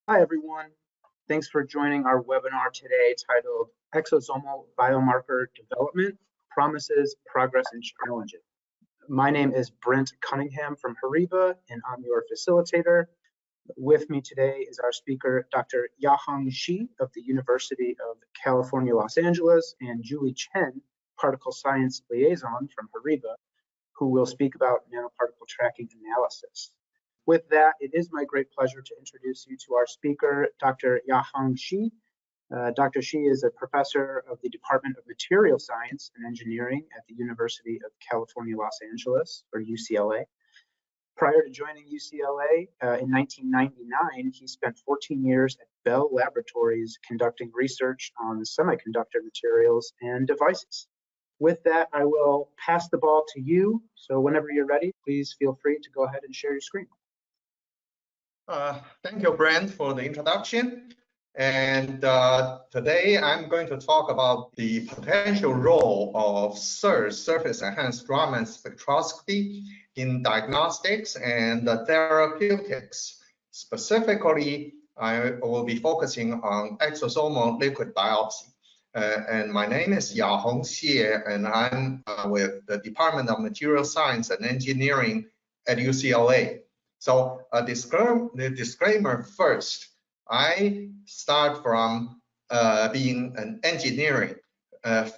Hi, everyone. Thanks for joining our webinar today titled Exosomal Biomarker Development, Promises, Progress, and Challenges. My name is Brent Cunningham from HORIBA, and I'm your facilitator. With me today is our speaker, Dr. Yahong Shi of the University of California, Los Angeles, and Julie Chen, Particle Science Liaison from HORIBA, who will speak about nanoparticle tracking analysis. With that, it is my great pleasure to introduce you to our speaker, Dr. Yahong Shi. Dr. Shi is a professor of the Department of Material Science and Engineering at the University of California, Los Angeles, or UCLA. Prior to joining UCLA in 1999, he spent 14 years at Bell Laboratories conducting research on semiconductor materials and devices. With that, I will pass the ball to you. So whenever you're ready, please feel free to go ahead and share your screen. Thank you, Brent, for the introduction. And today I'm going to talk about the potential role of SERS, surface-enhanced Raman spectroscopy, in diagnostics and therapeutics. Specifically, I will be focusing on exosomal liquid biopsy. And my name is Yahong Shi, and I'm with the Department of Material Science and Engineering at UCLA. So the disclaimer first, I start from being an engineering,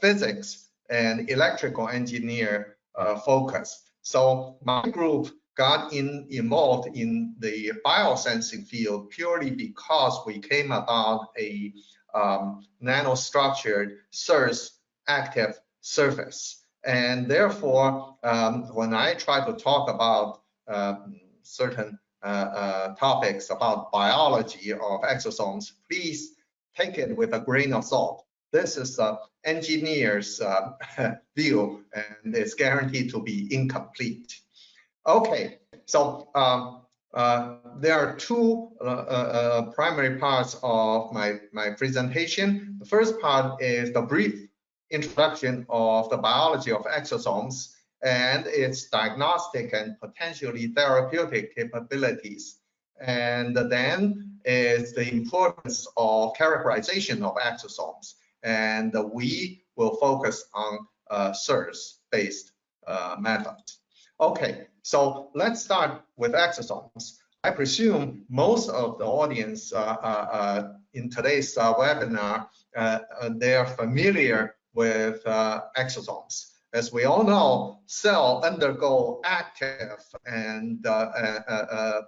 physics, and electrical engineer focus. So my group got involved in the biosensing field purely because we came about a nanostructured SERS active surface. And therefore, when I try to talk about certain topics about biology of exosomes, please take it with a grain of salt. This is an engineer's view, and it's guaranteed to be incomplete. Okay, so there are two primary parts of my presentation. The first part is the brief introduction of the biology of exosomes and its diagnostic and potentially therapeutic capabilities. And then is the importance of characterization of exosomes. And we will focus on SERS-based methods. Okay, so let's start with exosomes. I presume most of the audience in today's webinar, they're familiar with exosomes. As we all know, cells undergo active and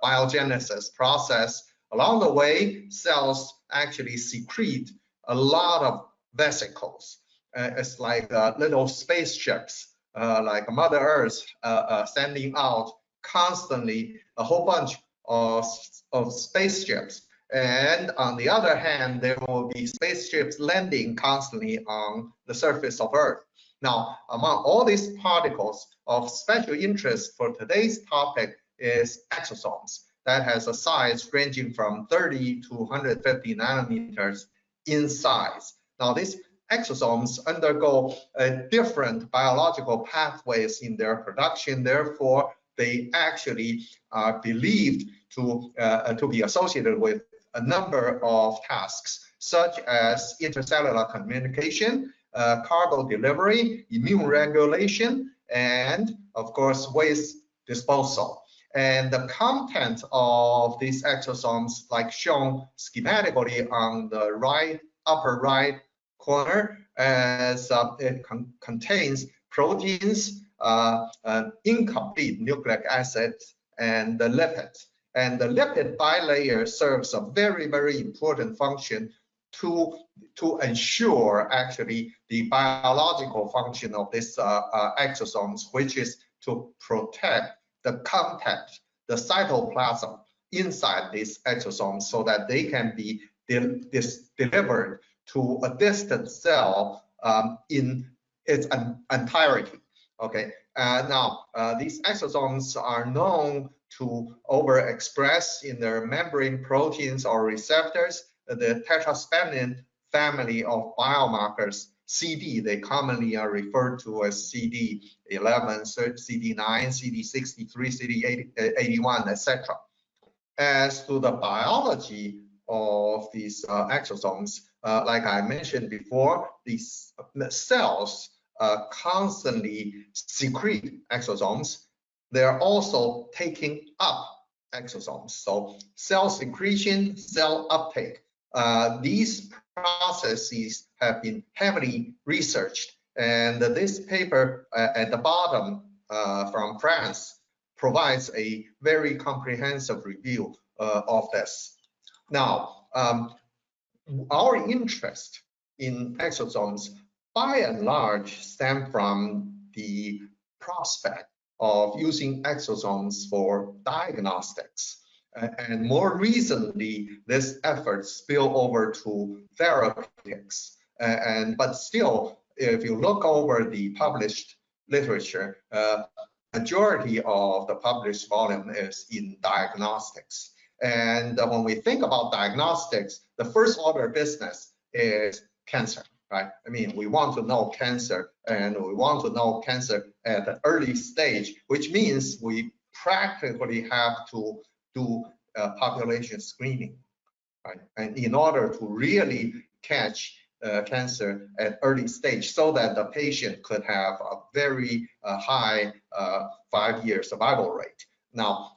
biogenesis process. Along the way, cells actually secrete a lot of vesicles. It's like little spaceships, like Mother Earth sending out constantly a whole bunch of spaceships. And on the other hand, there will be spaceships landing constantly on the surface of Earth. Now, among all these particles of special interest for today's topic is exosomes that has a size ranging from 30 to 150 nanometers in size. Now, these exosomes undergo different biological pathways in their production. Therefore, they actually are believed to be associated with a number of tasks, such as intercellular communication, cargo delivery, immune regulation, and of course waste disposal. And the content of these exosomes, like shown schematically on the upper right corner, as it contains proteins, incomplete nucleic acids, and the lipids. And the lipid bilayer serves a very, very important function to ensure actually the biological function of these exosomes, which is to protect the content, the cytoplasm inside these exosomes so that they can be delivered to a distant cell in its entirety. Okay, now these exosomes are known to overexpress in their membrane proteins or receptors the tetraspanin family of biomarkers, CD. They commonly are referred to as CD11, CD9, CD63, CD81, etc. As to the biology of these exosomes, like I mentioned before, these cells constantly secrete exosomes. They're also taking up exosomes. So cell secretion, cell uptake, these processes have been heavily researched. And this paper at the bottom from France provides a very comprehensive review of this. Now, our interest in exosomes by and large stem from the prospect of using exosomes for diagnostics. And more recently, this effort spilled over to therapeutics. But still, if you look over the published literature, majority of the published volume is in diagnostics. And when we think about diagnostics, the first order business is cancer, right? I mean, we want to know cancer, and we want to know cancer at an early stage, which means we practically have to do population screening, right? And in order to really catch cancer at early stage, so that the patient could have a very high 5-year survival rate. Now,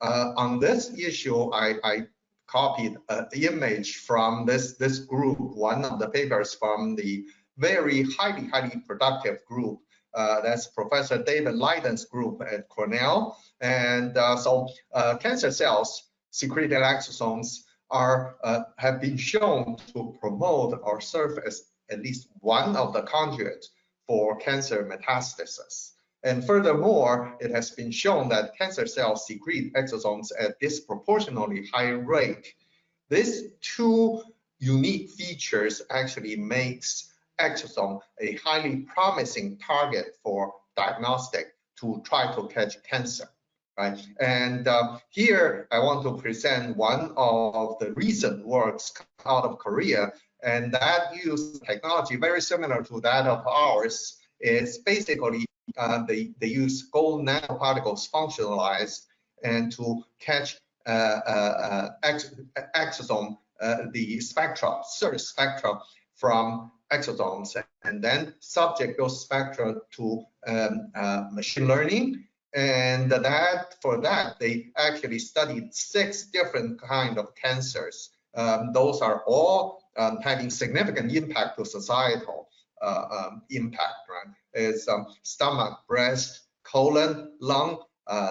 on this issue, I copied the image from this group, one of the papers from the very highly productive group. That's Professor David Leiden's group at Cornell. And so cancer cells secreted exosomes have been shown to promote or serve as at least one of the conduits for cancer metastasis. And furthermore, it has been shown that cancer cells secrete exosomes at disproportionately high rate. These two unique features actually makes exosome a highly promising target for diagnostic to try to catch cancer, right? And here I want to present one of the recent works out of Korea, and that used technology very similar to that of ours. It's basically they use gold nanoparticles functionalized and to catch exosome, the spectra, search spectra from exosomes, and then subject those spectra to machine learning. And for that, they actually studied 6 different kinds of cancers. Those are all having significant impact to societal impact, right? It's stomach, breast, colon, lung,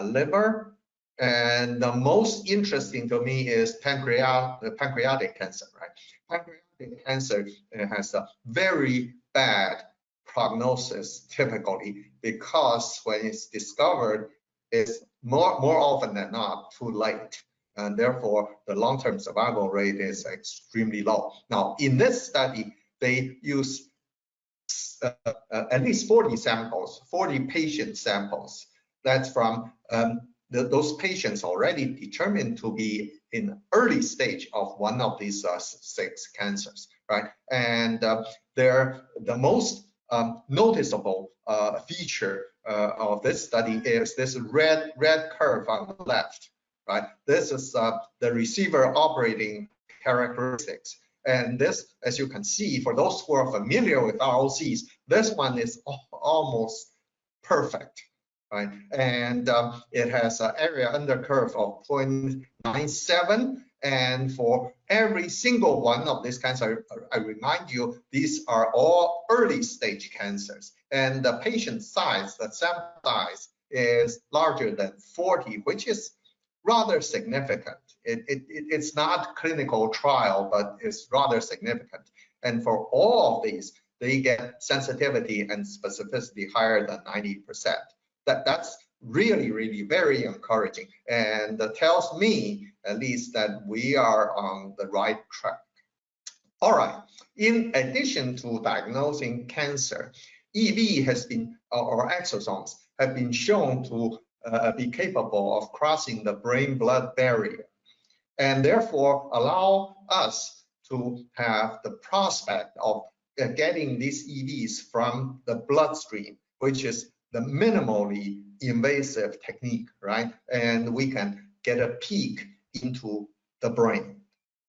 liver, and the most interesting to me is pancreatic cancer, right? Pancreatic cancer has a very bad prognosis typically, because when it's discovered, it's more often than not too late, and therefore the long-term survival rate is extremely low. Now, in this study, they use at least 40 patient samples. That's from those patients already determined to be in early stage of one of these 6 cancers, right? And the most noticeable feature of this study is this red curve on the left, right? This is the receiver operating characteristics. And this, as you can see, for those who are familiar with ROCs, this one is almost perfect, right? And it has an area under curve of 0.97. And for every single one of these cancers, I remind you, these are all early stage cancers. And the patient size, the sample size, is larger than 40, which is rather significant. It's not clinical trial, but it's rather significant. And for all of these, they get sensitivity and specificity higher than 90%. That's really very encouraging, and that tells me at least that we are on the right track. All right, in addition to diagnosing cancer, EV has been, or exosomes have been shown to be capable of crossing the brain-blood barrier, and therefore allow us to have the prospect of getting these EVs from the bloodstream, which is the minimally invasive technique, right? And we can get a peek into the brain.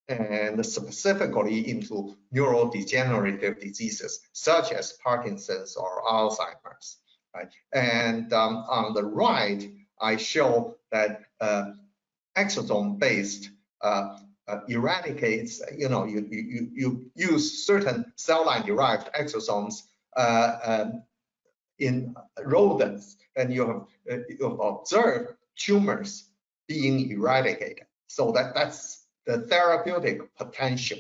and specifically into neurodegenerative diseases such as Parkinson's or Alzheimer's. Right? And on the right, I show that exosome-based eradicates, you use certain cell line derived exosomes in rodents, and you have observed tumors being eradicated. So that's the therapeutic potential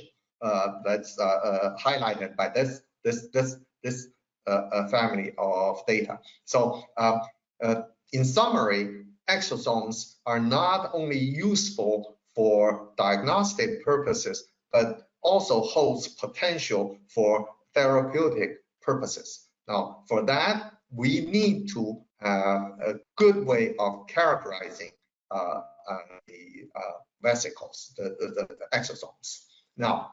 that's highlighted by this family of data. So in summary, exosomes are not only useful for diagnostic purposes, but also holds potential for therapeutic purposes. Now, for that, we need to have a good way of characterizing the vesicles, the exosomes. Now,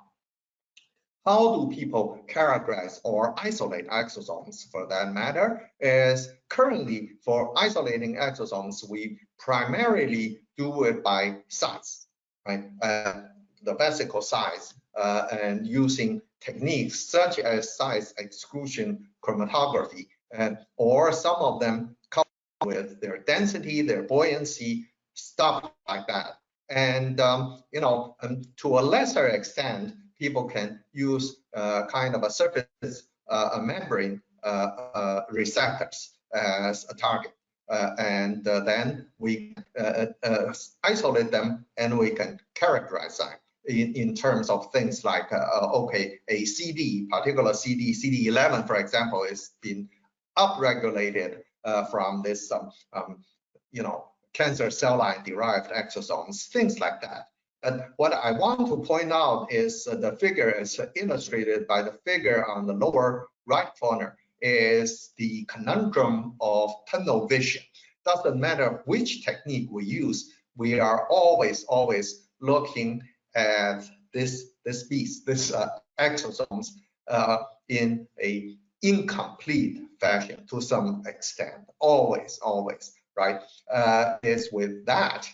how do people characterize or isolate exosomes for that matter? Is currently for isolating exosomes, we primarily do it by size, right? The vesicle size and using techniques such as size exclusion chromatography, or some of them come with their density, their buoyancy, stuff like that. And to a lesser extent, people can use kind of a surface membrane receptors as a target. And then we isolate them and we can characterize them in terms of things like, okay, a CD, particular CD, CD11, for example, is been upregulated from this, cancer cell line derived exosomes, things like that. And what I want to point out is the figure is illustrated by the figure on the lower right corner is the conundrum of tunnel vision. Doesn't matter which technique we use, we are always looking at this exosomes in a incomplete fashion to some extent, always, right? Is with that,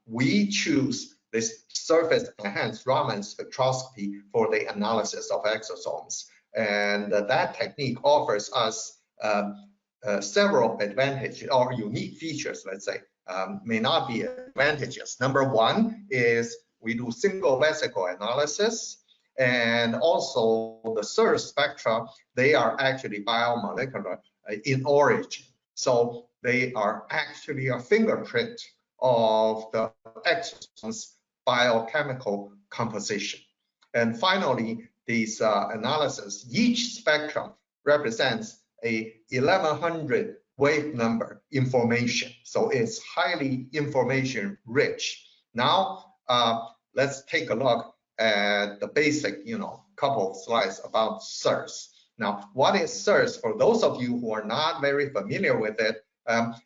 we choose this surface enhanced Raman spectroscopy for the analysis of exosomes. And that technique offers us several advantages or unique features, let's say, may not be advantages. Number one is we do single vesicle analysis, and also the SIRS spectra, they are actually biomolecular in origin. So they are actually a fingerprint of the exosomes biochemical composition. And finally, these analysis, each spectrum represents a 1100 wave number information. So it's highly information rich. Now, let's take a look at the basic, couple of slides about SIRS. Now, what is SIRS? For those of you who are not very familiar with it,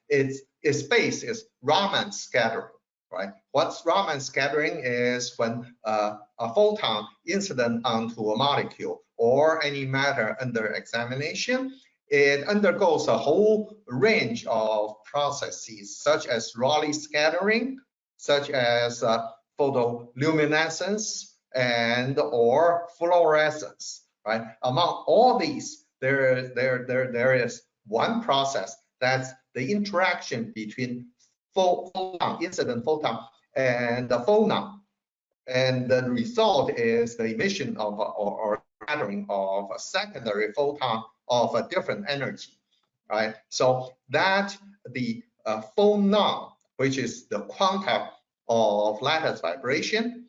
its base is Raman scattering, right? What's Raman scattering is when a photon incident onto a molecule or any matter under examination, it undergoes a whole range of processes such as Rayleigh scattering, such as photoluminescence and or fluorescence, right? Among all these, there is one process that's the interaction between incident photon and the phonon, and the result is the emission of or scattering of a secondary photon of a different energy, right? So that the phonon, which is the quanta of lattice vibration,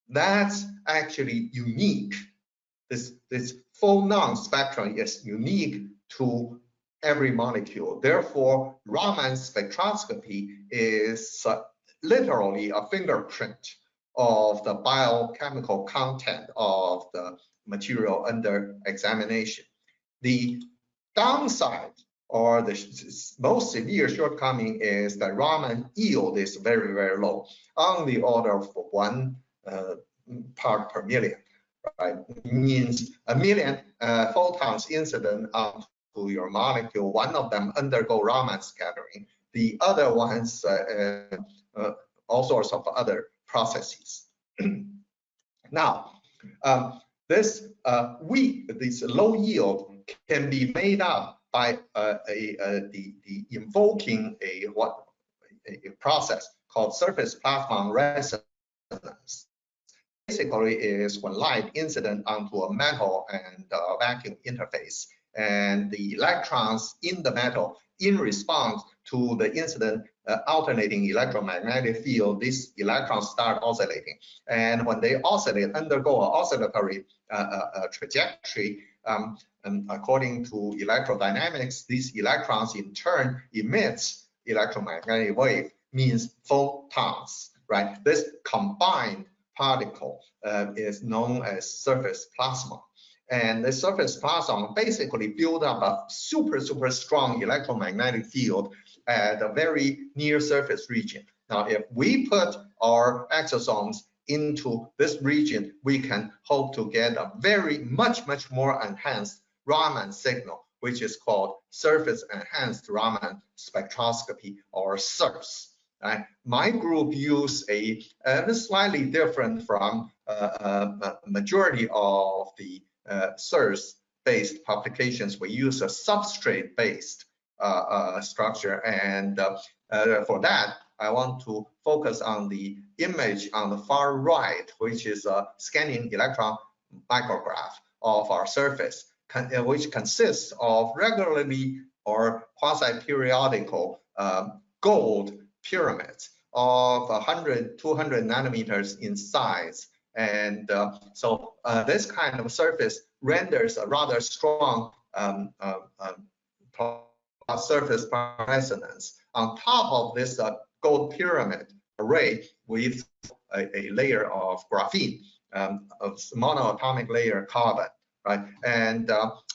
that's actually unique. This phonon spectrum is unique to every molecule. Therefore, Raman spectroscopy is literally a fingerprint of the biochemical content of the material under examination. The downside or the most severe shortcoming is that Raman yield is very, very low, on the order of 1 part per million, right? It means a million photons incident to your molecule, one of them undergo Raman scattering, the other ones all sorts of other processes. Now, this low yield can be made up by the invoking a process called surface plasmon resonance. Basically, is when light incident onto a metal and vacuum interface, and the electrons in the metal, in response to the incident alternating electromagnetic field, these electrons start oscillating. And when they oscillate, undergo an oscillatory trajectory, according to electrodynamics, these electrons in turn emits electromagnetic wave, means photons, right? This combined particle is known as surface plasma. And the surface plasma basically build up a super strong electromagnetic field at a very near surface region. Now, if we put our exosomes into this region, we can hope to get a very much more enhanced Raman signal, which is called surface enhanced Raman spectroscopy, or SERS. Right? My group use a slightly different from majority of the SERS-based publications. We use a substrate-based structure, and for that, I want to focus on the image on the far right, which is a scanning electron micrograph of our surface, which consists of regularly or quasi-periodical gold pyramids of 100, 200 nanometers in size. And so this kind of surface renders a rather strong surface resonance. On top of this gold pyramid array with a layer of graphene, of monoatomic layer carbon, right? And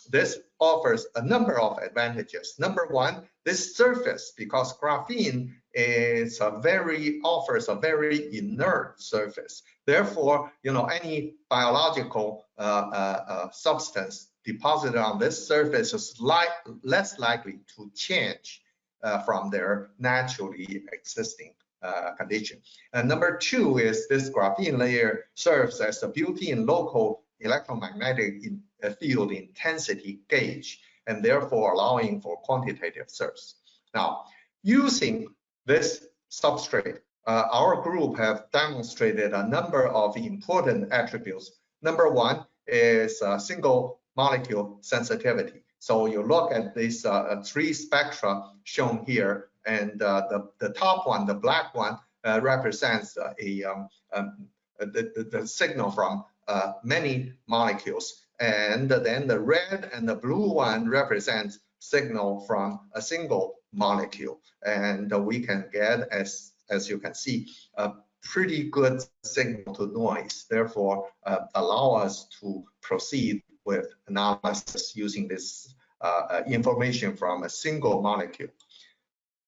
this offers a number of advantages. Number one, this surface, because graphene is offers a very inert surface. Therefore, any biological substance deposited on this surface is less likely to change from their naturally existing condition. And number two is this graphene layer serves as a built-in local electromagnetic field intensity gauge, and therefore allowing for quantitative SERS. Now, using this substrate, our group have demonstrated a number of important attributes. Number one is single molecule sensitivity. So you look at these three spectra shown here, and the top one, the black one, represents the signal from many molecules, and then the red and the blue one represents signal from a single molecule, and we can get, as you can see, a pretty good signal to noise, therefore allow us to proceed with analysis using this information from a single molecule.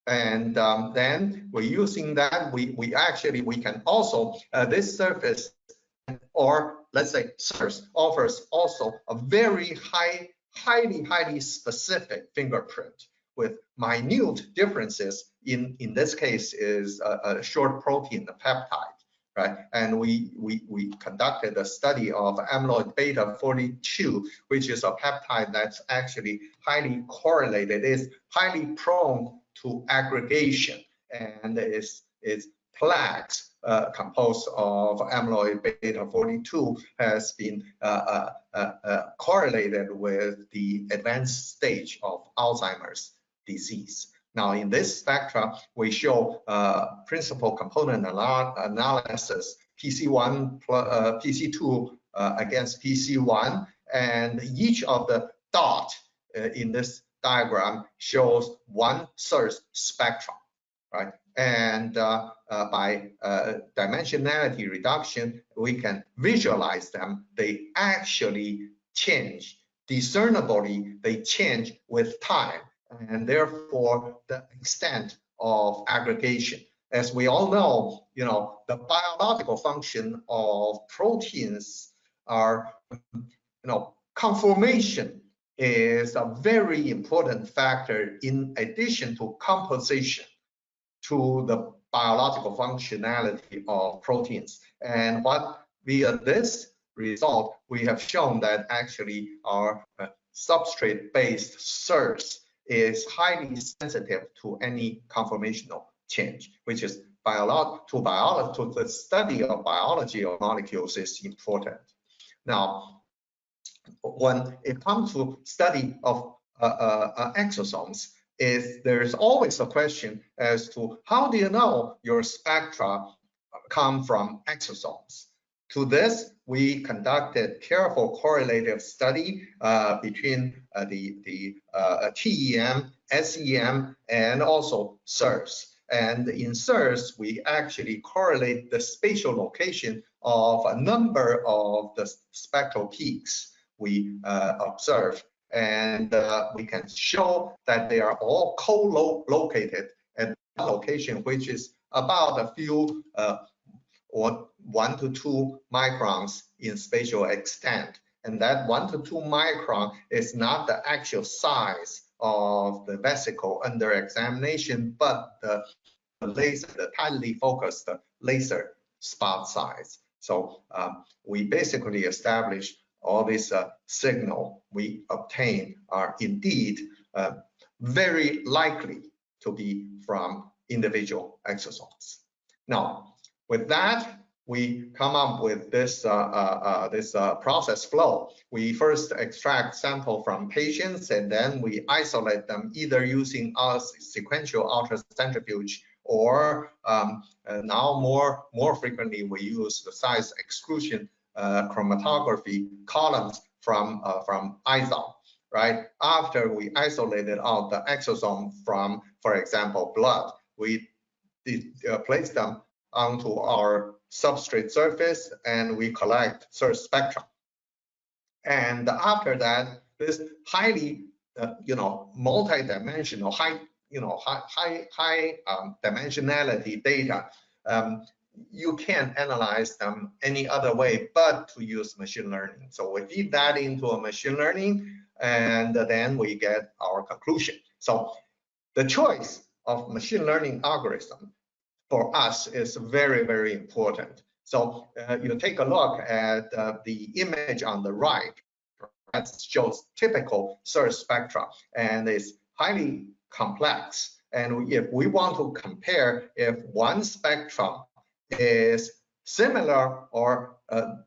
And then we're using that, we can also, this surface, or let's say SERS, offers also a very highly specific fingerprint with minute differences. In this case is a short protein, a peptide, right? And we conducted a study of amyloid beta 42, which is a peptide that's actually highly correlated, is highly prone to aggregation, and is plaques composed of amyloid beta 42 has been correlated with the advanced stage of Alzheimer's disease. Now, in this spectra, we show principal component analysis, PC1 plus PC2 against PC1, and each of the dots in this diagram shows one SERS spectrum, right? And by dimensionality reduction, we can visualize them. They actually change discernibly. They change with time, and therefore the extent of aggregation. As we all know, the biological function of proteins are, conformation is a very important factor in addition to composition to the biological functionality of proteins. And what via this result, we have shown that actually our substrate-based SIRS is highly sensitive to any conformational change, which is to the study of biology of molecules is important. Now, when it comes to study of exosomes, there's always a question as to how do you know your spectra come from exosomes? To this, we conducted careful correlative study between the TEM, SEM, and also SIRS. And in SIRS, we actually correlate the spatial location of a number of the spectral peaks we observe. And we can show that they are all co-located at a location which is about a few or 1 to 2 microns in spatial extent. And that 1 to 2 micron is not the actual size of the vesicle under examination, but the laser, the tightly focused laser spot size. So we basically establish all this signal we obtain are indeed very likely to be from individual exosomes. Now, with that, we come up with this process flow. We first extract sample from patients, and then we isolate them either using a sequential ultracentrifuge, or now more frequently we use the size exclusion chromatography columns from ISO, right? After we isolated out the exosome from, for example, blood, we place them onto our substrate surface and we collect SIRS spectrum. And after that, this highly, multi-dimensional, high dimensionality data, you can't analyze them any other way but to use machine learning. So we feed that into a machine learning, and then we get our conclusion. So the choice of machine learning algorithm for us is very, very important. So you take a look at the image on the right. That shows typical SIRS spectra, and it's highly complex. And if we want to compare if one spectrum is similar or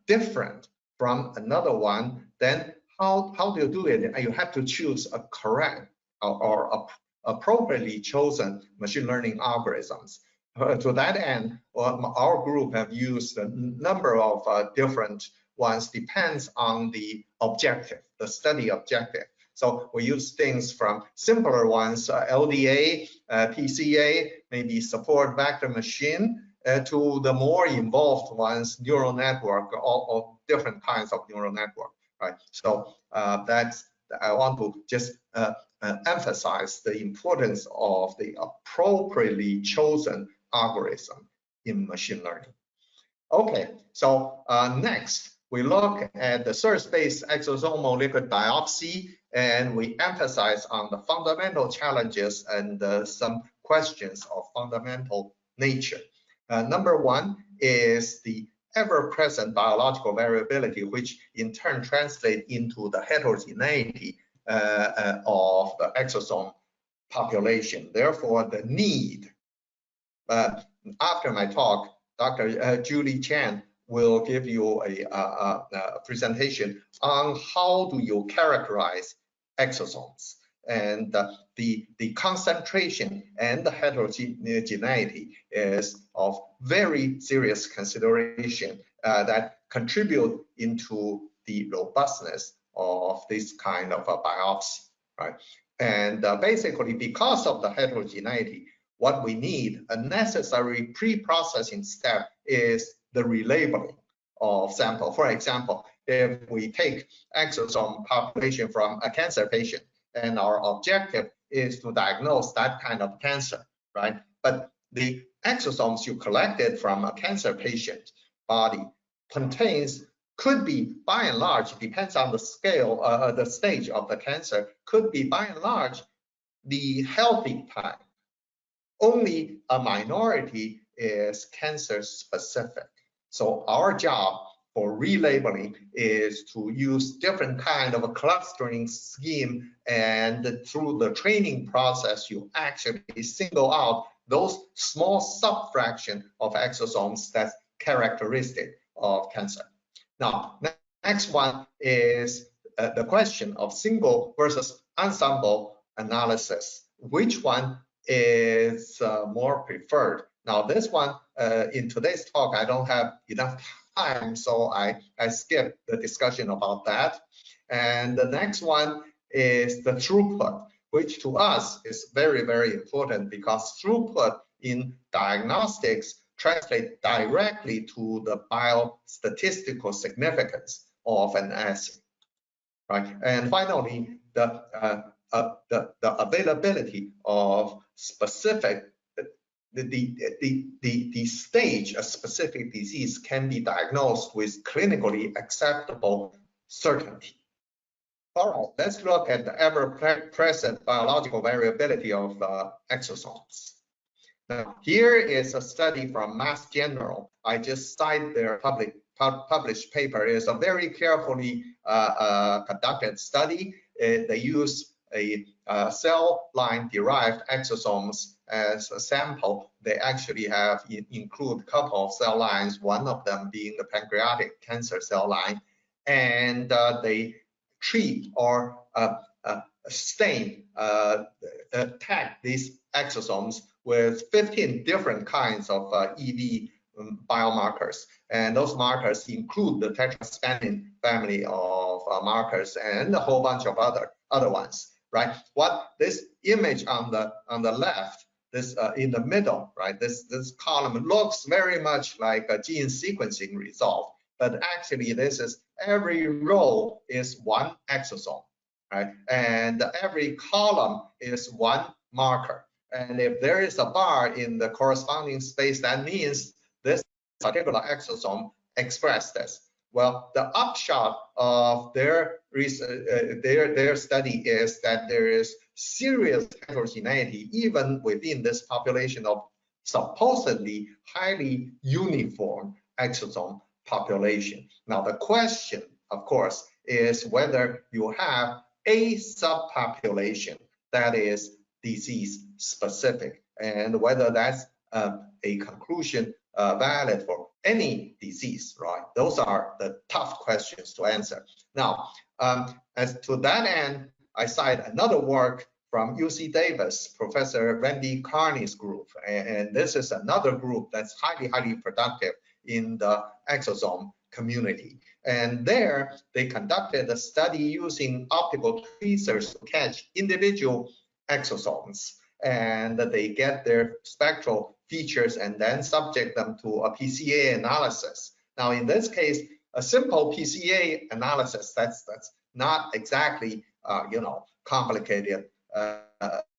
different from another one, then how do you do it? You have to choose a correct or appropriately chosen machine learning algorithms. To that end, our group have used a number of different ones, depends on the objective, the study objective. So we use things from simpler ones, LDA, PCA, maybe support vector machine, to the more involved ones, neural network, all different kinds of neural network, right? So that's, I want to just emphasize the importance of the appropriately chosen algorithm in machine learning. Okay, so next we look at the SIRS-based exosomal liquid biopsy, and we emphasize on the fundamental challenges and some questions of fundamental nature. Number one is the ever-present biological variability, which in turn translates into the heterogeneity of the exosome population. Therefore, the need. After my talk, Dr. Julie Chan will give you a presentation on how do you characterize exosomes, and the concentration and the heterogeneity is of very serious consideration that contribute into the robustness of this kind of a biopsy, right? And basically, because of the heterogeneity, what we need, a necessary pre-processing step, is the relabeling of sample. For example, if we take exosome population from a cancer patient, and our objective is to diagnose that kind of cancer, right? But the exosomes you collected from a cancer patient body could be, by and large, depends on the scale, the stage of the cancer, could be by and large the healthy type. Only a minority is cancer specific. So our job for relabeling is to use different kind of a clustering scheme, and through the training process, you actually single out those small subfraction of exosomes that's characteristic of cancer. Now, next one is the question of single versus ensemble analysis. Which one is more preferred? Now, this one, in today's talk, I don't have enough time, so I skip the discussion about that. And the next one is the throughput, which to us is very, very important, because throughput in diagnostics translates directly to the biostatistical significance of an assay, right? And finally, the availability of specific, the stage a specific disease can be diagnosed with clinically acceptable certainty. All right, let's look at the ever-present biological variability of exosomes. Now, here is a study from Mass General. I just cite their published paper. It's a very carefully conducted study. They use a cell line derived exosomes as a sample. They actually have include a couple of cell lines, one of them being the pancreatic cancer cell line, and they treat or stain, tag these exosomes with 15 different kinds of EV biomarkers, and those markers include the tetraspanin family of markers and a whole bunch of other ones, right? What this image on the left, this in the middle, right? This column looks very much like a gene sequencing result, but actually this is every row is one exosome, right? And every column is one marker. And if there is a bar in the corresponding space, that means this particular exosome expressed this. Well, the upshot of their study is that there is serious heterogeneity even within this population of supposedly highly uniform exosome population. Now, the question, of course, is whether you have a subpopulation that is disease specific, and whether that's a conclusion valid for any disease, right? Those are the tough questions to answer. Now, as to that end, I cite another work from UC Davis, Professor Randy Carney's group, and this is another group that's highly productive in the exosome community. And there, they conducted a study using optical tweezers to catch individual exosomes, and they get their spectral features and then subject them to a PCA analysis. Now, in this case, a simple PCA analysis, that's not exactly complicated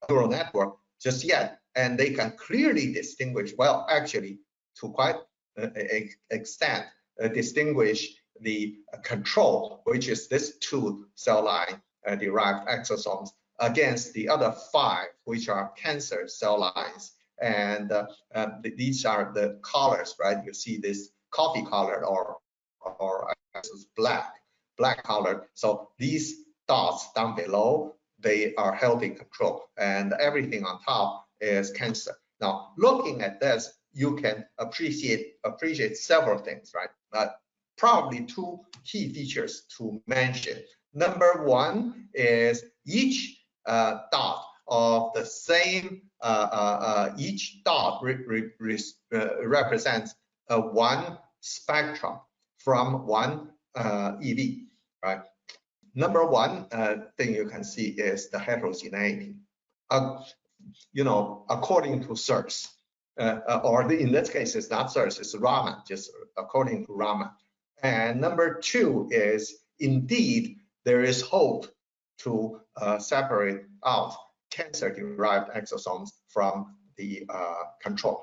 neural network just yet, and they can clearly distinguish, well, actually, to quite an extent, distinguish the control, which is this 2 cell line derived exosomes, against the other 5, which are cancer cell lines. And these are the colors, right? You see this coffee colored or black colored. So these dots down below, they are healthy control, and everything on top is cancer. Now, looking at this, you can appreciate several things, right? Probably 2 key features to mention. Number 1 is each dot of the same, each dot represents one spectrum from one EV, right? Number 1 thing you can see is the heterogeneity. According to source, or in this case, it's not source, it's Raman, just according to Raman. And number 2 is indeed there is hope to separate out cancer-derived exosomes from the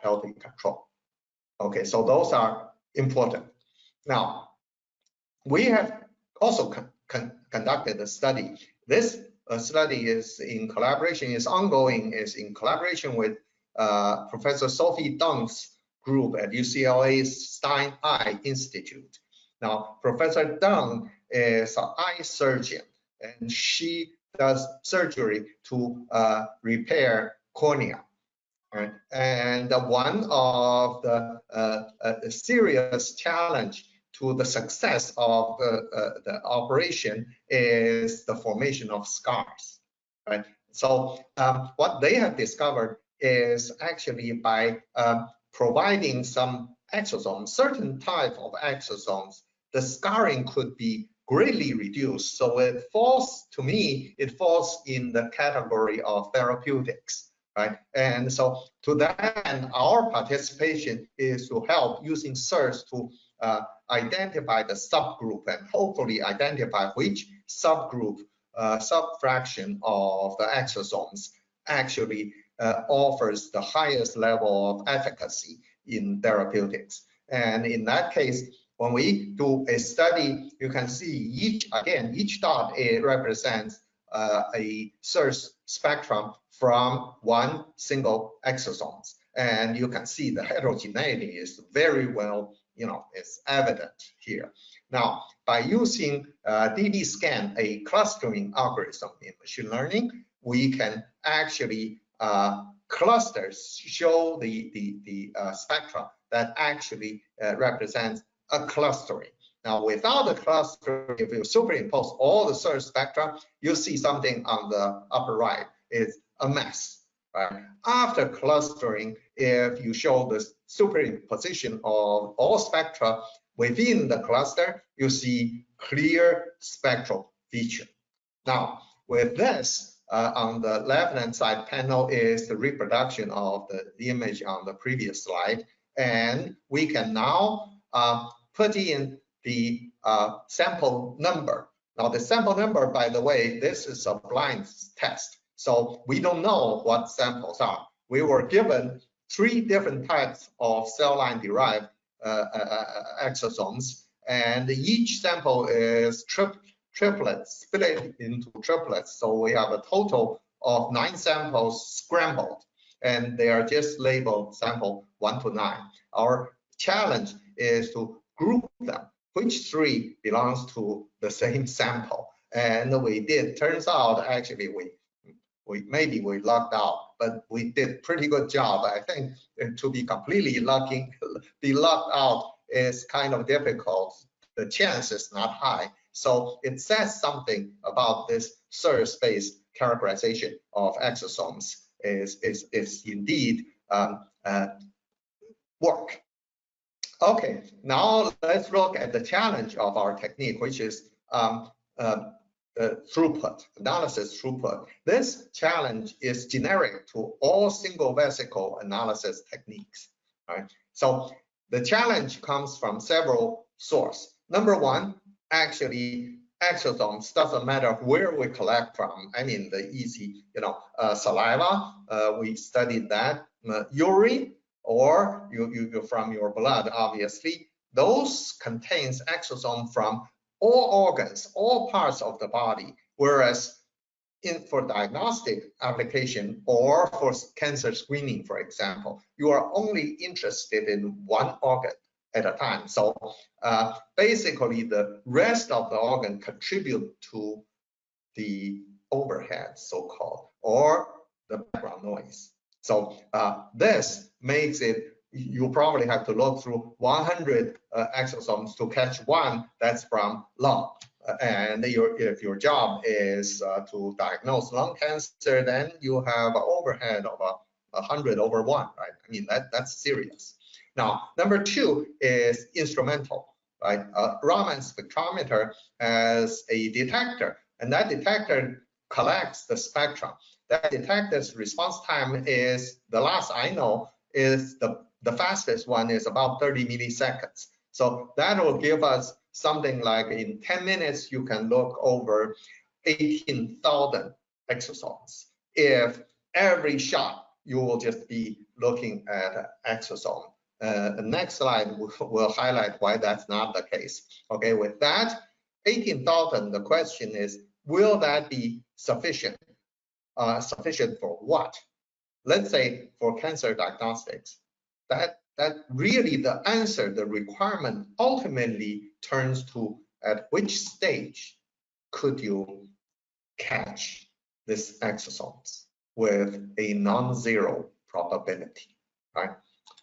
healthy control. Okay, so those are important. Now, we have also conducted a study. This study is ongoing, is in collaboration with Professor Sophie Deng's group at UCLA's Stein Eye Institute. Now, Professor Deng is an eye surgeon, and she does surgery to repair cornea. Right? And one of the serious challenge to the success of the operation is the formation of scars. Right? So what they have discovered is actually by providing some exosomes, certain type of exosomes, the scarring could be greatly reduced. So it falls, to me, it falls in the category of therapeutics. Right? And so to that end, our participation is to help using search to identify the subgroup and hopefully identify which subgroup, subfraction of the exosomes actually offers the highest level of efficacy in therapeutics. And in that case, when we do a study, you can see each dot, it represents a search spectrum from one single exosome. And you can see the heterogeneity is very well, it's evident here. Now, by using DD scan, a clustering algorithm in machine learning, we can actually clusters show the spectra that actually represents a clustering. Now, without the cluster, if you superimpose all the search spectra, you see something on the upper right. It's a mess. Right? After clustering, if you show the superimposition of all spectra within the cluster, you see clear spectral feature. Now, with this, on the left-hand side panel is the reproduction of the image on the previous slide, and we can now put in the sample number. Now, the sample number, by the way, this is a blind test. So we don't know what samples are. We were given 3 different types of cell line derived exosomes, and each sample is triplets, split into triplets. So we have a total of 9 samples scrambled, and they are just labeled sample 1 to 9. Our challenge is to group them, which 3 belongs to the same sample. And we did. Turns out, actually, maybe we lucked out, but we did pretty good job. I think to be completely lucked out is kind of difficult. The chance is not high. So it says something about this search space characterization of exosomes is indeed work. Okay, now let's look at the challenge of our technique, which is throughput, analysis throughput. This challenge is generic to all single vesicle analysis techniques. Right? So the challenge comes from several sources. Number one, actually, exosomes, doesn't matter where we collect from. I mean, the easy, saliva, we studied that, urine, or you from your blood, obviously. Those contains exosome from all organs, all parts of the body, whereas for diagnostic application or for cancer screening, for example, you are only interested in one organ at a time. So basically, the rest of the organ contribute to the overhead, so-called, or the background noise. So this makes it, you probably have to look through 100 exosomes to catch one that's from lung. And if your job is to diagnose lung cancer, then you have an overhead of 100 over 1, right? I mean, that's serious. Now, number 2 is instrumental, right? Raman spectrometer has a detector, and that detector collects the spectrum. That detector's response time is, the last I know, is the fastest one is about 30 milliseconds. So that will give us something like in 10 minutes, you can look over 18,000 exosomes. If every shot, you will just be looking at exosome. The next slide will highlight why that's not the case. Okay, with that, 18,000, the question is, will that be sufficient? Sufficient for what? Let's say for cancer diagnostics, that really the answer, the requirement ultimately turns to at which stage could you catch these exosomes with a non-zero probability, right?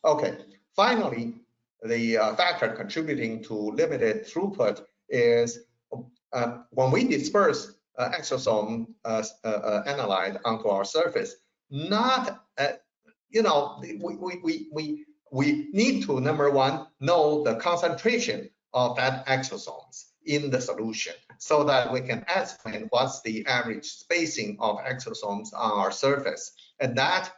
Okay, finally, the factor contributing to limited throughput is when we disperse exosome analyte onto our surface, not we need to, number one, know the concentration of that exosomes in the solution so that we can estimate what's the average spacing of exosomes on our surface. And that,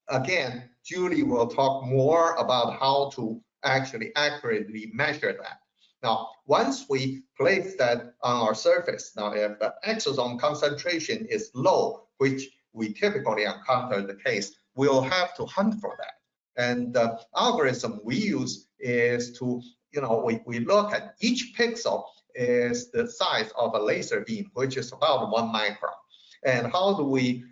again, Julie will talk more about how to actually accurately measure that. Now, once we place that on our surface, now if the exosome concentration is low, which we typically encounter the case, we'll have to hunt for that. And the algorithm we use is to, we look at each pixel is the size of a laser beam, which is about 1 micron. And how do we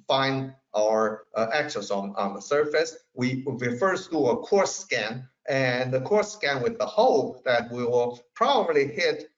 find our exosome on the surface? We first do a coarse scan, and the coarse scan with the hope that we will probably hit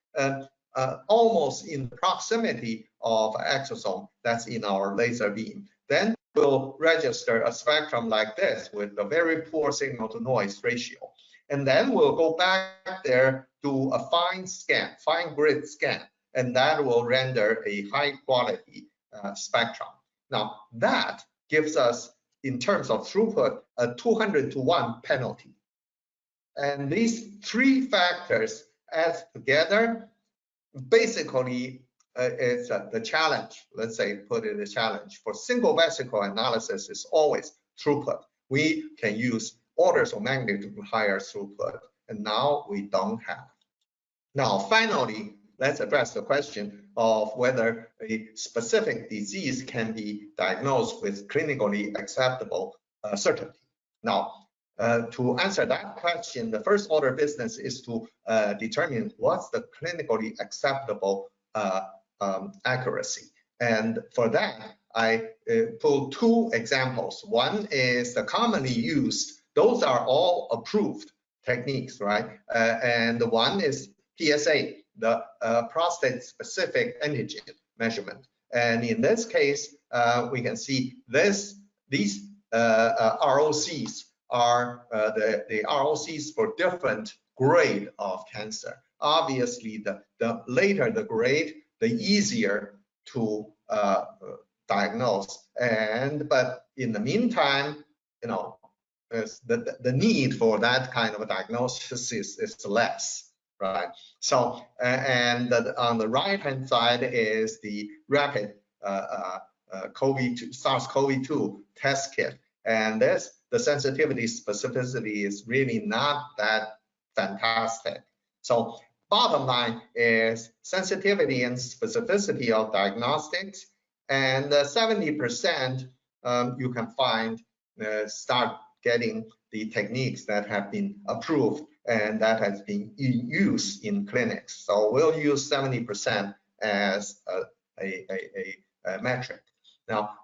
almost in proximity of exosome that's in our laser beam. Then we'll register a spectrum like this with a very poor signal to noise ratio. And then we'll go back there, do a fine scan, fine grid scan, and that will render a high quality spectrum. Now that gives us, in terms of throughput, a 200-to-1 penalty. And these three factors add together, basically it's the challenge, let's say, put it a challenge. For single vesicle analysis is always throughput. We can use orders of magnitude higher throughput, and now we don't have. Now, finally, let's address the question of whether a specific disease can be diagnosed with clinically acceptable certainty. Now, to answer that question, the first order of business is to determine what's the clinically acceptable accuracy. And for that, I pulled two examples. One is the commonly used, those are all approved techniques, right? And one is PSA, the prostate-specific antigen measurement. And in this case, we can see these ROCs are the ROCs for different grade of cancer. Obviously, the later the grade, the easier to diagnose. But in the meantime, the need for that kind of a diagnosis is less, right? So, and on the right-hand side is the rapid SARS-CoV-2 test kit, and the sensitivity specificity is really not that fantastic. So bottom line is sensitivity and specificity of diagnostics, and 70% you can find start getting the techniques that have been approved and that has been in use in clinics. So we'll use 70% as a metric. Now,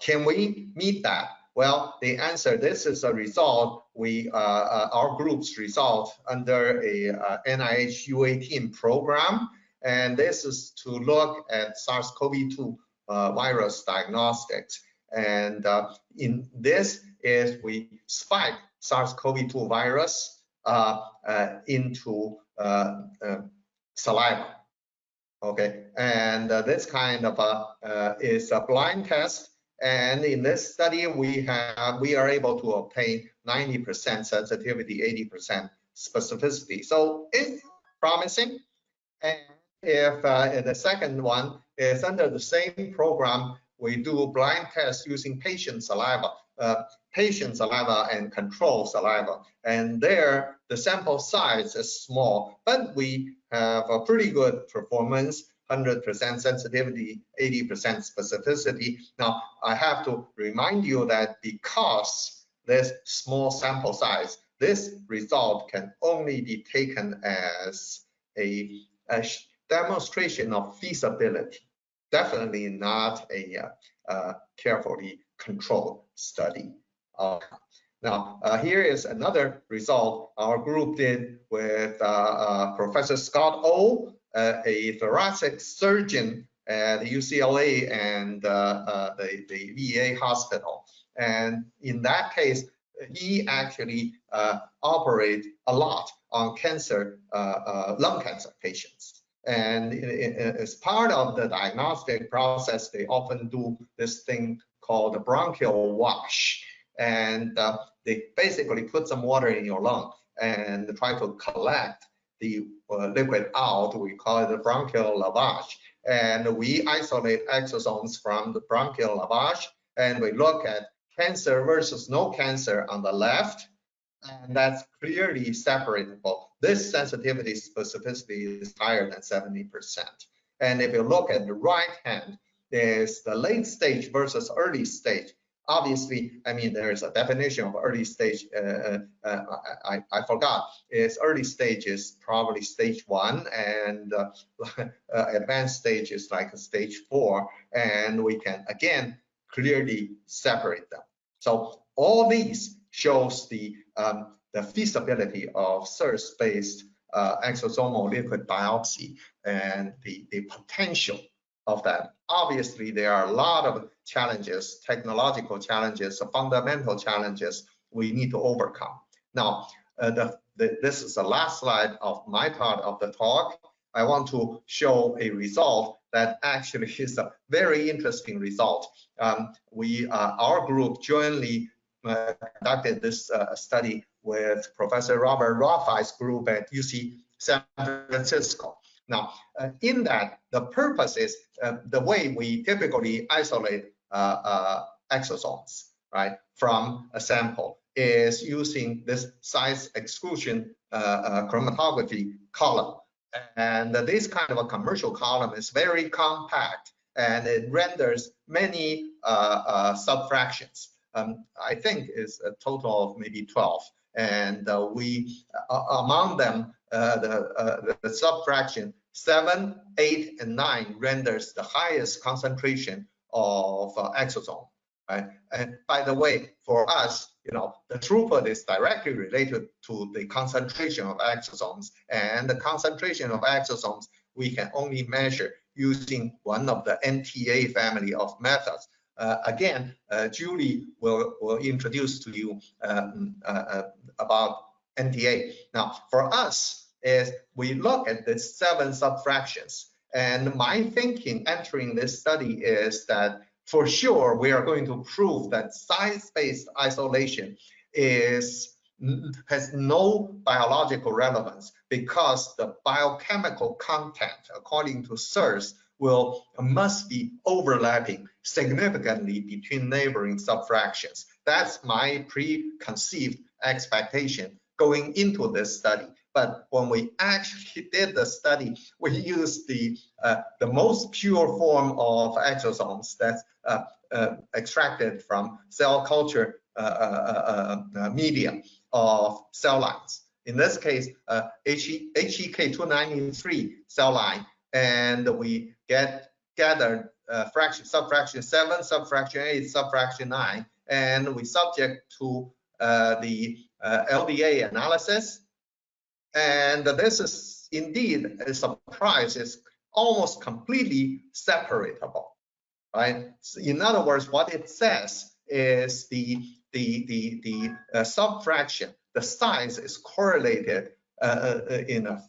can we meet that? Well, the answer, this is a result our group's result under a NIH U18 program, and this is to look at SARS-CoV-2 virus diagnostics. And in this is we spike SARS-CoV-2 virus into saliva. Okay, and this kind of is a blind test. And in this study, we are able to obtain 90% sensitivity, 80% specificity. So it's promising. And if the second one is under the same program, we do blind tests using patient saliva and control saliva. And there, the sample size is small, but we have a pretty good performance. 100% sensitivity, 80% specificity. Now, I have to remind you that because this small sample size, this result can only be taken as a demonstration of feasibility, definitely not a carefully controlled study. Now, here is another result our group did with Professor Scott O, a thoracic surgeon at UCLA and the VA hospital. And in that case, he actually operated a lot on cancer, lung cancer patients. And as part of the diagnostic process, they often do this thing called the bronchial wash. And they basically put some water in your lung and try to collect the liquid out. We call it the bronchial lavage. And we isolate exosomes from the bronchial lavage, and we look at cancer versus no cancer on the left, and that's clearly separable. This sensitivity specificity is higher than 70%. And if you look at the right hand, there's the late stage versus early stage. Obviously, I mean, there's a definition of early stage. I forgot. It's early stage is probably stage 1, and advanced stage is like stage 4. And we can, again, clearly separate them. So all these shows the feasibility of SIRS-based exosomal liquid biopsy and the potential of that. Obviously, there are a lot of challenges, technological challenges, fundamental challenges we need to overcome. Now, this is the last slide of my part of the talk. I want to show a result that actually is a very interesting result. Our group jointly conducted this study with Professor Robert Rothai's group at UC San Francisco. Now, in that, the purpose is the way we typically isolate exosomes, right, from a sample is using this size exclusion chromatography column. And this kind of a commercial column is very compact, and it renders many subfractions. I think it's a total of maybe 12. And we, among them, the subfraction 7, 8, and 9 renders the highest concentration of exosome. Right? And by the way, for us, you know, the throughput is directly related to the concentration of exosomes, and the concentration of exosomes we can only measure using one of the NTA family of methods. Again, Julie will introduce to you about NTA. Now, for us, is we look at the 7 subfractions, and my thinking entering this study is that for sure we are going to prove that size-based isolation has no biological relevance, because the biochemical content, according to SIRS, must be overlapping significantly between neighboring subfractions. That's my preconceived expectation going into this study. But when we actually did the study, we used the most pure form of exosomes that's extracted from cell culture medium of cell lines. In this case, HEK293 cell line, and we gathered subfraction 7, subfraction 8, subfraction 9, and we subject to the LDA analysis. And this is indeed a surprise. It's almost completely separatable, right? So in other words, what it says is the subfraction, the size is correlated in a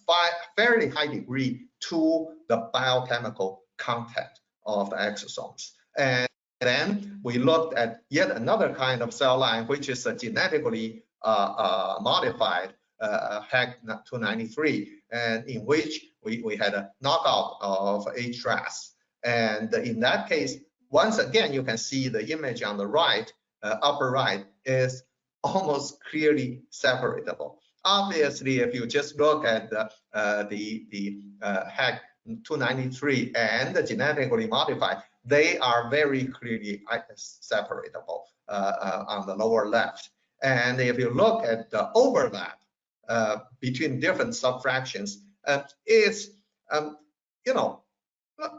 fairly high degree to the biochemical content of the exosomes. And then we looked at yet another kind of cell line, which is a genetically modified HEK293, and in which we had a knockout of HRAS. And in that case, once again, you can see the image on the right, upper right, is almost clearly separatable. Obviously, if you just look at the HEK293 and the genetically modified, they are very clearly separatable on the lower left. And if you look at the overlap between different subfractions, it's you know,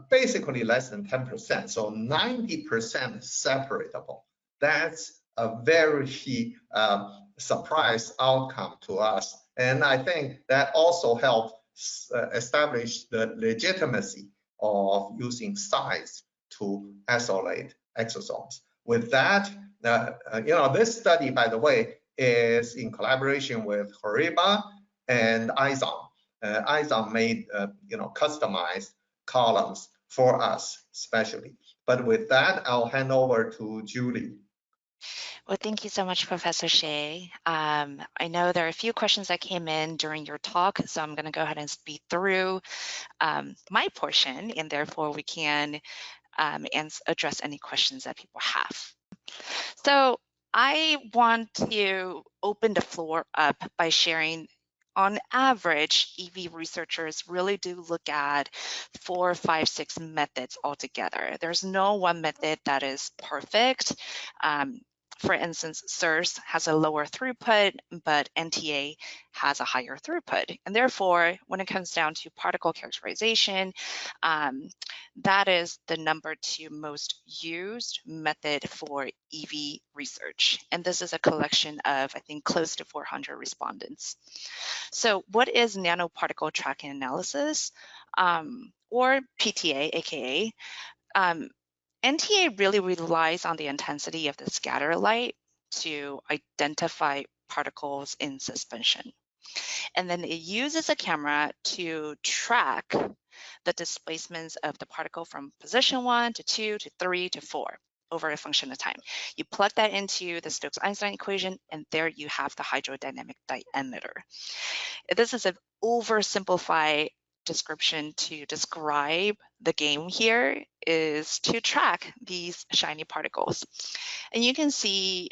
basically less than 10%, so 90% separatable. That's a very surprise outcome to us. And I think that also helped establish the legitimacy of using size to isolate exosomes. With that, this study, by the way, is in collaboration with HORIBA and IZOM. IZOM made customized columns for us, especially. But with that, I'll hand over to Julie. Well, thank you so much, Professor Shea. I know there are a few questions that came in during your talk, so I'm going to go ahead and speed through my portion, and therefore we can address any questions that people have. So I want to open the floor up by sharing, on average, EV researchers really do look at 4, 5, 6 methods altogether. There's no one method that is perfect. For instance, SIRS has a lower throughput, but NTA has a higher throughput. And therefore, when it comes down to particle characterization, that is the number 2 most used method for EV research. And this is a collection of, I think, close to 400 respondents. So what is nanoparticle tracking analysis, or PTA, aka? NTA really relies on the intensity of the scatter light to identify particles in suspension. And then it uses a camera to track the displacements of the particle from position 1 to 2 to 3 to 4 over a function of time. You plug that into the Stokes-Einstein equation, and there you have the hydrodynamic diameter. This is an oversimplified description to describe the game here is to track these shiny particles. And you can see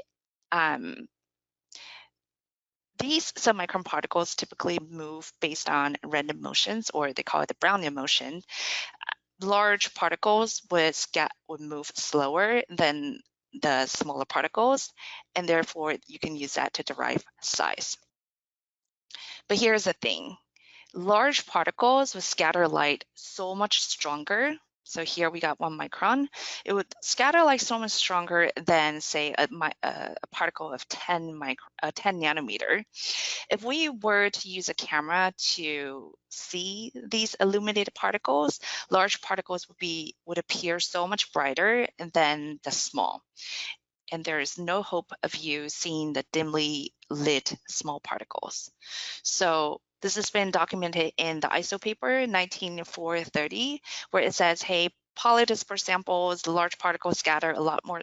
these submicron particles typically move based on random motions, or they call it the Brownian motion. Large particles would move slower than the smaller particles, and therefore you can use that to derive size. But here's the thing. Large particles would scatter light so much stronger. So here we got 1 micron. It would scatter light so much stronger than, say, a particle of 10 nanometer. If we were to use a camera to see these illuminated particles, large particles would appear so much brighter than the small. And there is no hope of you seeing the dimly lit small particles. So this has been documented in the ISO paper 19430, where it says, hey, polydispersed samples, the large particles scatter a lot more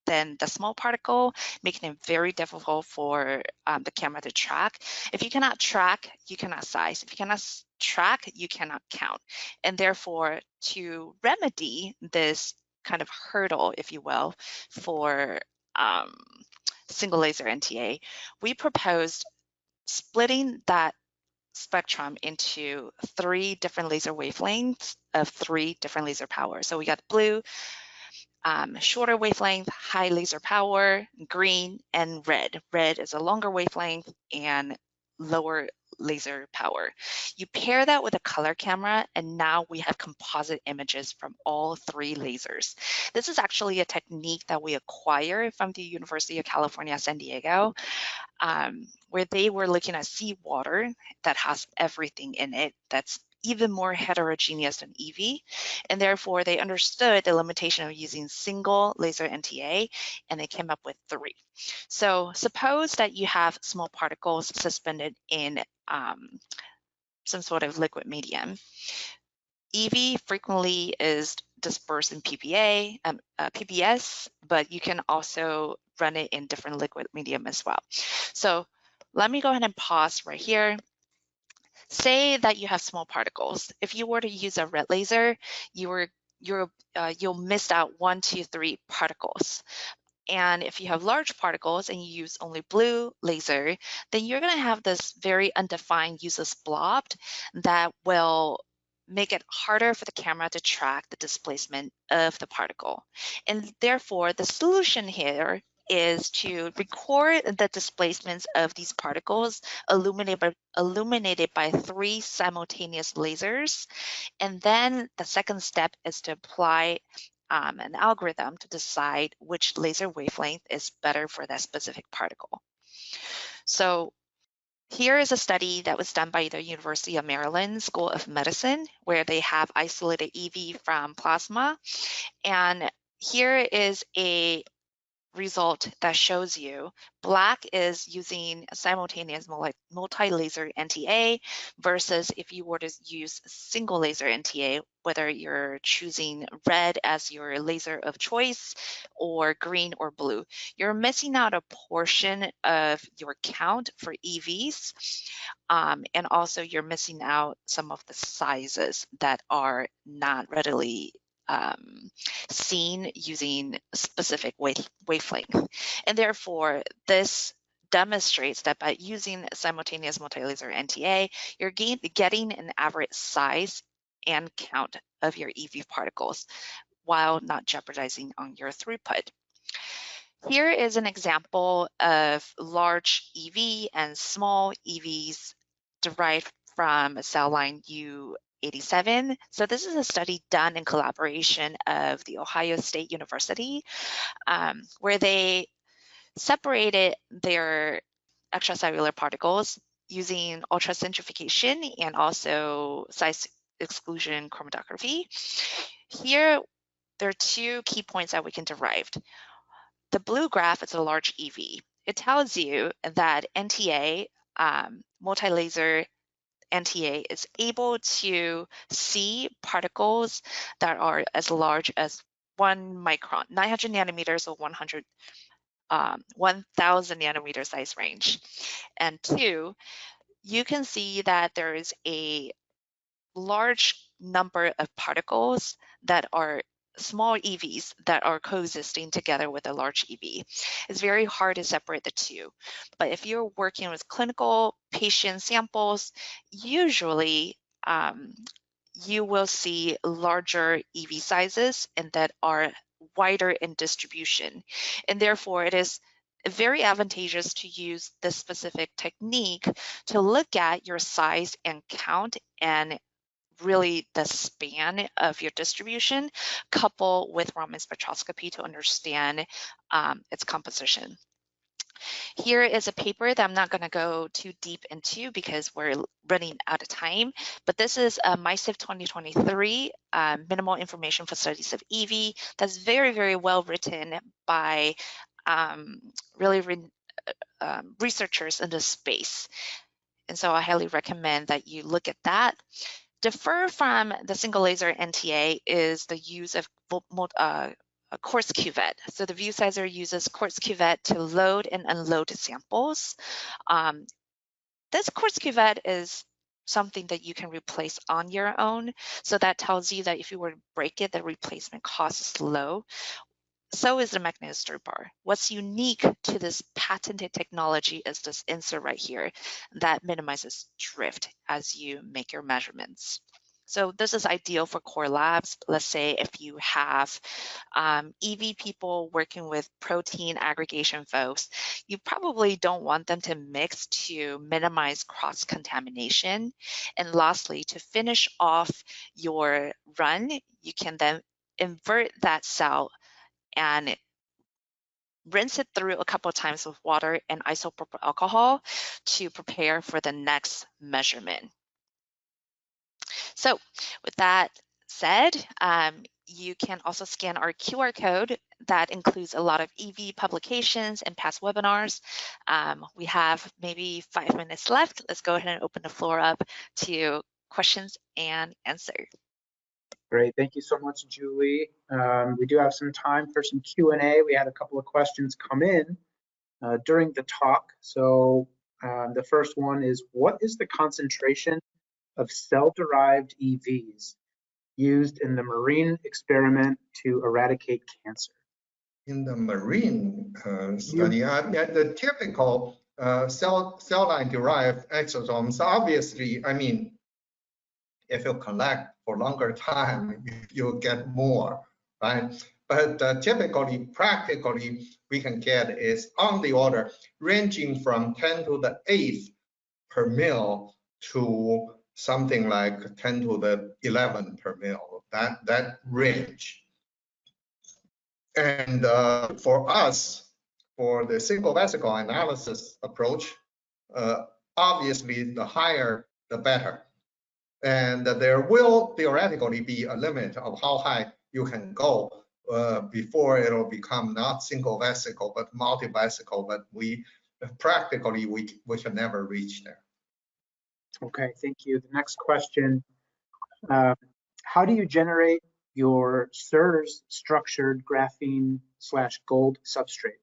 than the small particle, making it very difficult for the camera to track. If you cannot track, you cannot size. If you cannot track, you cannot count. And therefore, to remedy this kind of hurdle, if you will, for single laser NTA, we proposed splitting that spectrum into 3 different laser wavelengths of 3 different laser powers. So we got blue, shorter wavelength, high laser power, green, and red. Red is a longer wavelength and lower laser power. You pair that with a color camera, and now we have composite images from all 3 lasers. This is actually a technique that we acquired from the University of California, San Diego, where they were looking at seawater that has everything in it that's even more heterogeneous than EV, and therefore they understood the limitation of using single laser NTA, and they came up with 3. So suppose that you have small particles suspended in some sort of liquid medium. EV frequently is dispersed in PBS, but you can also run it in different liquid medium as well. So let me go ahead and pause right here. Say that you have small particles. If you were to use a red laser, you'll miss out 1, 2, 3 particles. And if you have large particles and you use only blue laser, then you're going to have this very undefined useless blob that will make it harder for the camera to track the displacement of the particle. And therefore, the solution here is to record the displacements of these particles illuminated by 3 simultaneous lasers. And then the second step is to apply an algorithm to decide which laser wavelength is better for that specific particle. So here is a study that was done by the University of Maryland School of Medicine, where they have isolated EV from plasma. And here is a result that shows you black is using simultaneous multi-laser NTA versus if you were to use single laser NTA, whether you're choosing red as your laser of choice or green or blue. You're missing out a portion of your count for EVs, and also you're missing out some of the sizes that are not readily seen using specific wavelength. And therefore, this demonstrates that by using simultaneous multi-laser NTA, you're getting an average size and count of your EV particles while not jeopardizing on your throughput. Here is an example of large EV and small EVs derived from a cell line U87. So this is a study done in collaboration of the Ohio State University, where they separated their extracellular particles using ultracentrifugation and also size exclusion chromatography. Here, there are two key points that we can derive. The blue graph is a large EV. It tells you that NTA, multi-laser NTA, is able to see particles that are as large as 1 micron, 900 nanometers or 1,000 nanometer size range. And two, you can see that there is a large number of particles that are small EVs that are coexisting together with a large EV. It's very hard to separate the two. But if you're working with clinical patient samples, usually you will see larger EV sizes and that are wider in distribution. And therefore, it is very advantageous to use this specific technique to look at your size and count and really the span of your distribution, coupled with Raman spectroscopy to understand its composition. Here is a paper that I'm not going to go too deep into because we're running out of time, but this is a MySIF 2023 minimal information for studies of EV that's very, very well written by researchers in this space. And so I highly recommend that you look at that. Differ from the single laser NTA is the use of a quartz cuvette. So the ViewSizer uses quartz cuvette to load and unload samples. This quartz cuvette is something that you can replace on your own. So that tells you that if you were to break it, the replacement cost is low. So is the magnetic stir bar. What's unique to this patented technology is this insert right here that minimizes drift as you make your measurements. So this is ideal for core labs. Let's say if you have EV people working with protein aggregation folks, you probably don't want them to mix to minimize cross-contamination. And lastly, to finish off your run, you can then invert that cell and rinse it through a couple of times with water and isopropyl alcohol to prepare for the next measurement. So with that said, you can also scan our QR code that includes a lot of EV publications and past webinars. We have maybe 5 minutes left. Let's go ahead and open the floor up to questions and answers. Great, thank you so much, Julie. We do have some time for some Q&A. We had a couple of questions come in during the talk. So the first one is, what is the concentration of cell-derived EVs used in the marine experiment to eradicate cancer? In the marine study, the typical cell line derived exosomes, obviously, I mean, if you collect for longer time, you'll get more, right? But typically, practically, we can get is on the order ranging from 10 to the 8th per mil to something like 10 to the 11th per mil, that range. And for us, for the single vesicle analysis approach, obviously the higher the better. And there will theoretically be a limit of how high you can go before it'll become not single vesicle but multi-vesicle. But practically we can never reach there. Okay, thank you. The next question, how do you generate your SIRS structured graphene / gold substrate?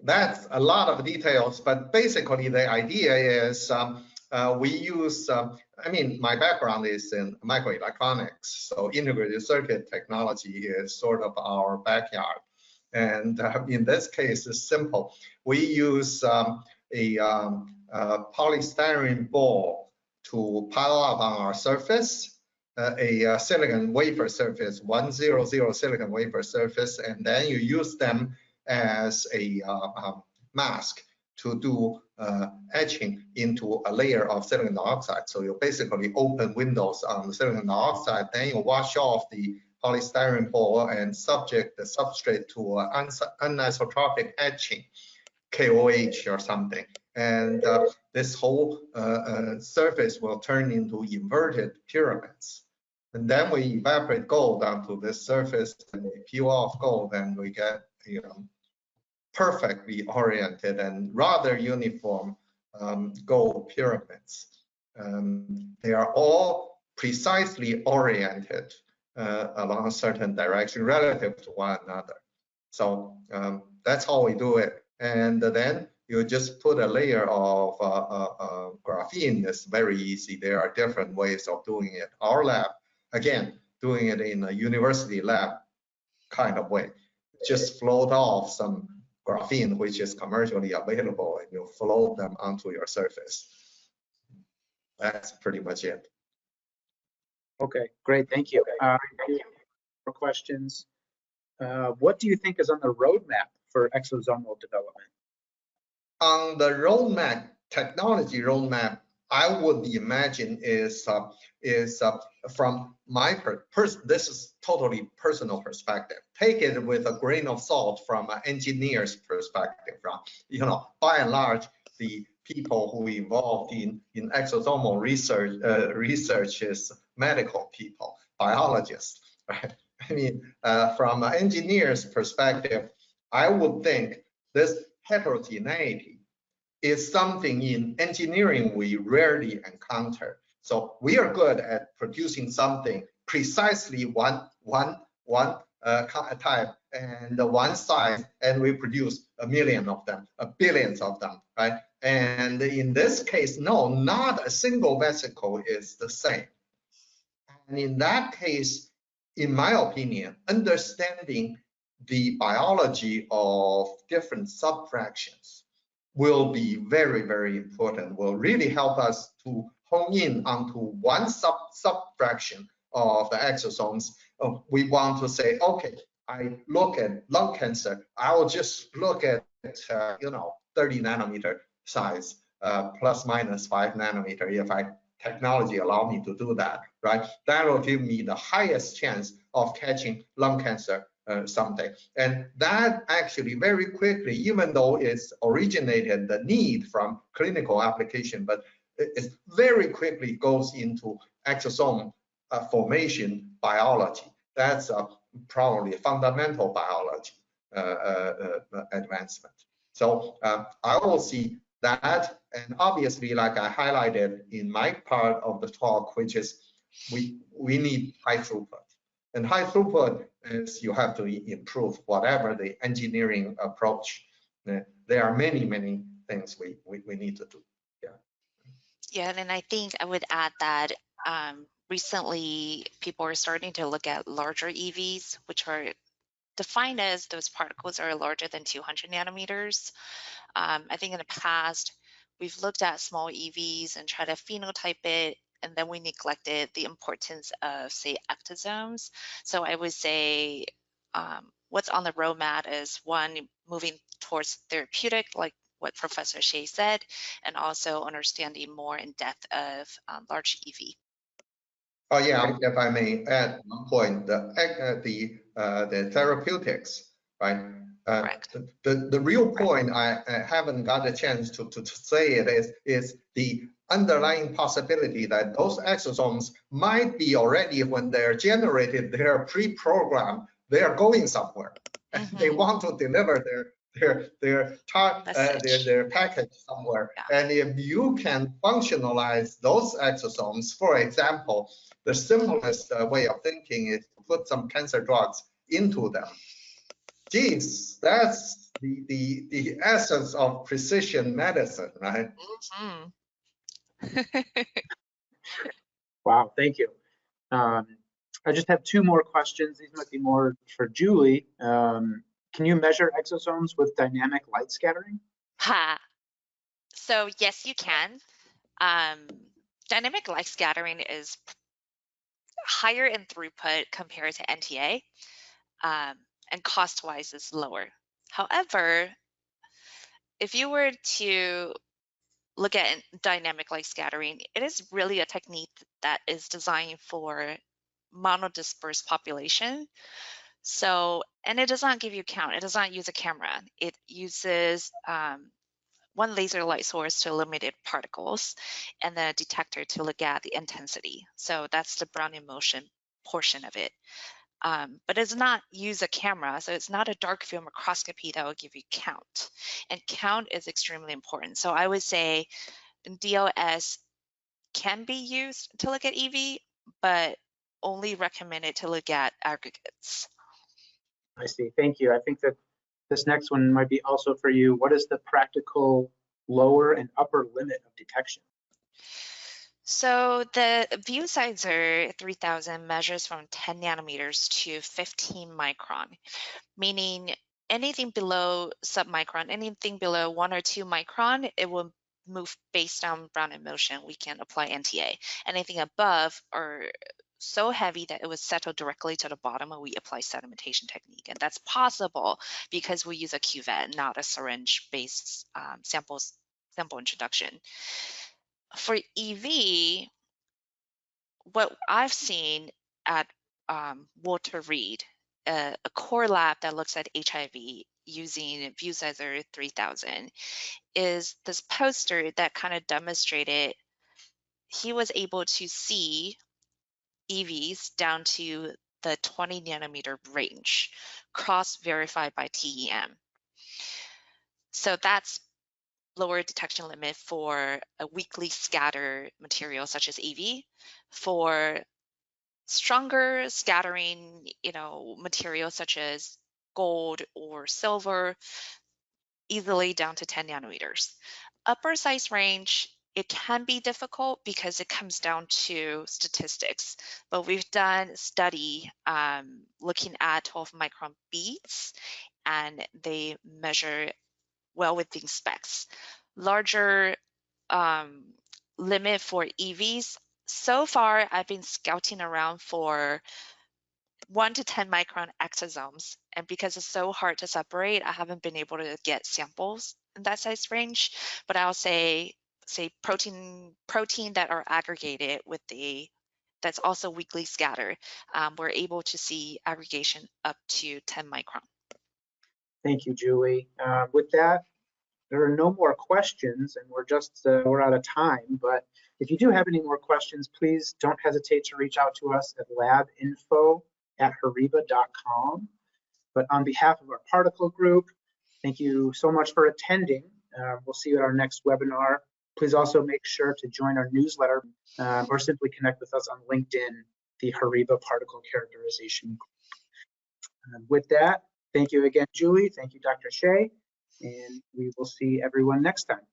That's a lot of details, but basically the idea is we use, I mean, my background is in microelectronics, so integrated circuit technology is sort of our backyard. And in this case, it's simple. We use a polystyrene ball to pile up on our surface, a silicon wafer surface, 100 silicon wafer surface, and then you use them as a mask to do etching into a layer of silicon dioxide. So you basically open windows on the silicon dioxide, then you wash off the polystyrene ball and subject the substrate to anisotropic etching, KOH or something. And this whole surface will turn into inverted pyramids. And then we evaporate gold onto this surface and we peel off gold, and we get, you know, perfectly oriented and rather uniform gold pyramids. They are all precisely oriented along a certain direction relative to one another. So that's how we do it. And then you just put a layer of graphene. It's very easy. There are different ways of doing it. Our lab, again, doing it in a university lab kind of way. Just float off some graphene, which is commercially available, and you float them onto your surface. That's pretty much it. Okay, great, thank you. For questions, what do you think is on the roadmap for exosomal development? On the roadmap, technology roadmap, I would imagine is from my this is totally personal perspective. Take it with a grain of salt from an engineer's perspective. You know, by and large, the people who involved in exosomal research is medical people, biologists, right? I mean, from an engineer's perspective, I would think this heterogeneity is something in engineering we rarely encounter. So we are good at producing something precisely one type and one size, and we produce a million of them, billions of them, right? And in this case, no, not a single vesicle is the same. And in that case, in my opinion, understanding the biology of different subfractions will be very, very important, will really help us to hone in onto one subfraction of the exosomes. We want to say, okay, I look at lung cancer, I'll just look at, you know, 30 nanometer size, plus minus 5 nanometer, if technology allow me to do that, right? That will give me the highest chance of catching lung cancer someday. And that actually very quickly, even though it's originated the need from clinical application, but it very quickly goes into exosome formation biology. That's probably fundamental biology advancement. So I will see that, and obviously, like I highlighted in my part of the talk, which is we need high throughput. And high throughput is you have to improve whatever the engineering approach. There are many, many things we need to do. Yeah. Yeah, and I think I would add that recently people are starting to look at larger EVs, which are defined as those particles are larger than 200 nanometers. I think in the past, we've looked at small EVs and tried to phenotype it, and then we neglected the importance of, say, ectosomes. So I would say what's on the roadmap is, one, moving towards therapeutic, like what Professor Shea said, and also understanding more in depth of large EV. Oh yeah, if I may add one point, the therapeutics, right? Correct. The real point I haven't got a chance to say it is the underlying possibility that those exosomes might be already, when they're generated, they're pre-programmed, they are going somewhere, and they want to deliver their package somewhere. Yeah. And if you can functionalize those exosomes, for example, the simplest way of thinking is to put some cancer drugs into them. Geez, that's the essence of precision medicine, right? Wow, thank you. I just have two more questions. These might be more for Julie. Can you measure exosomes with dynamic light scattering? So yes, you can. Dynamic light scattering is higher in throughput compared to NTA, and cost-wise is lower. However, if you were to look at dynamic light scattering, it is really a technique that is designed for monodispersed population. So, and it does not give you count. It does not use a camera. It uses one laser light source to eliminate particles, and then a detector to look at the intensity. So that's the Brownian motion portion of it. But it does not use a camera, so it's not a dark field microscopy that will give you count. And count is extremely important. So I would say DLS can be used to look at EV, but only recommended to look at aggregates. I see. Thank you. I think that this next one might be also for you. What is the practical lower and upper limit of detection? So the view sizer 3000 measures from 10 nanometers to 15 micron, meaning anything below submicron, anything below 1 or 2 micron, it will move based on Brownian motion. We can apply NTA. Anything above or so heavy that it would settle directly to the bottom, and we apply sedimentation technique. And that's possible because we use a cuvette, not a syringe-based sample introduction. For EV, what I've seen at Walter Reed, a core lab that looks at HIV using ViewSizer 3000, is this poster that kind of demonstrated he was able to see EVs down to the 20 nanometer range, cross-verified by TEM. So that's lower detection limit for a weakly scatter material such as EV. For stronger scattering, materials such as gold or silver, easily down to 10 nanometers. Upper size range, it can be difficult because it comes down to statistics, but we've done study looking at 12 micron beads, and they measure well within specs. Larger limit for EVs, so far I've been scouting around for 1 to 10 micron exosomes, and because it's so hard to separate, I haven't been able to get samples in that size range. But I'll say protein that are aggregated with that's also weakly scattered, we're able to see aggregation up to 10 micron. Thank you, Julie. With that, there are no more questions, and we're out of time. But if you do have any more questions, please don't hesitate to reach out to us at labinfo@horiba.com. But on behalf of our particle group, thank you so much for attending. We'll see you at our next webinar. Please also make sure to join our newsletter or simply connect with us on LinkedIn, the HORIBA Particle Characterization Group. With that, thank you again, Julie. Thank you, Dr. Shea. And we will see everyone next time.